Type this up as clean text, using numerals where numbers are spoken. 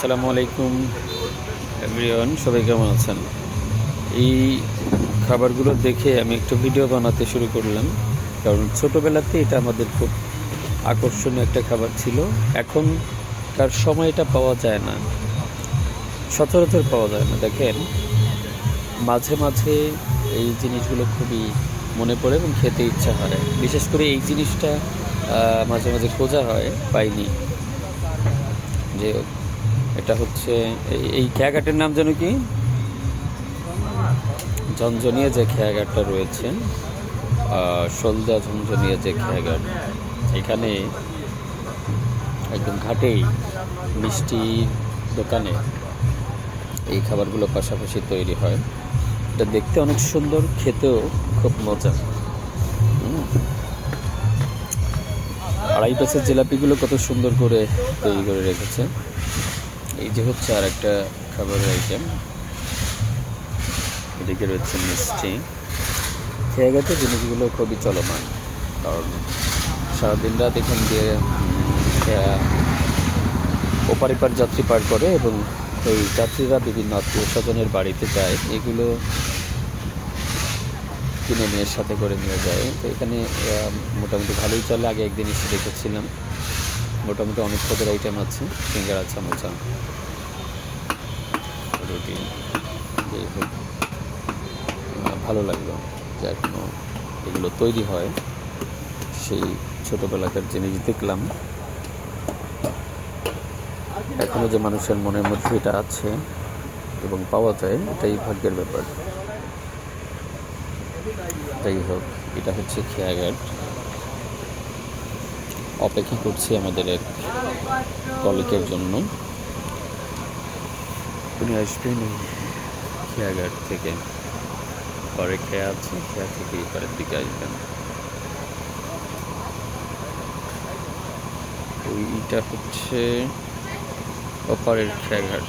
আসসালামু আলাইকুম এভরিওয়ান, সবাই কেমন আছেন? এই খাবারগুলো দেখে আমি একটু ভিডিও বানাতে শুরু করলাম, কারণ ছোটোবেলাতে এটা আমাদের খুব আকর্ষণীয় একটা খাবার ছিল। এখনকার সময় এটা পাওয়া যায় না, সচরাচর পাওয়া যায় না। দেখেন, মাঝে মাঝে এই জিনিসগুলো খুবই মনে পড়ে এবং খেতে ইচ্ছা হয়। বিশেষ করে এই জিনিসটা মাঝে মাঝে খোঁজা হয়, পাইনি। যে এটা হচ্ছে এই খেয়াঘাটের নাম যেন কি, ঝনঝনিয়া যে খেয়াঘাটটা রয়েছে, সলদা ঝনঝনিয়া যে খেয়াঘাট, এখানে একদম ঘাটেই মিষ্টির দোকানে এই খাবারগুলো পাশাপাশি তৈরি হয়। এটা দেখতে অনেক সুন্দর, খেতেও খুব মজা। আড়াই পেঁচের জিলাপিগুলো কত সুন্দর করে তৈরি করে রেখেছে। এই যে হচ্ছে আর একটা খাবারের আইটেম, এদিকে রয়েছে মিষ্টি। খেয়াঘাটে জিনিসগুলো খুবই চলমান, কারণ সারাদিন রাত এখান দিয়ে ওপার এপার যাত্রী পার করে এবং ওই যাত্রীরা বিভিন্ন আত্মীয় স্বজনের বাড়িতে যায়, এগুলো কিনে নিয়ে সাথে করে নিয়ে যায়। তো এখানে মোটামুটি ভালোই চলে। আগে একদিন এসে দেখেছিলাম, মোটামুটি অনেক পদের আইটেম আছে, সিঙ্গারা, চামচা, রুটি। যাই হোক, ভালো লাগলো যে এখনও এগুলো তৈরি হয়। সেই ছোটোবেলাকার জিনিস দেখলাম, এখনও যে মানুষের মনের মধ্যে এটা আছে এবং পাওয়া যায়, এটাই ভাগ্যের ব্যাপার। যাই হোক, এটা হচ্ছে খেয়াঘাট। অপেক্ষা করছি আমাদের এক কলিগের জন্য, উনি আসবেন খেয়াঘাট থেকে। পরে খেয়া আছে, খেয়া থেকে পরের দিকে আসবেন। ওইটা হচ্ছে ওপারের খেয়াঘাট।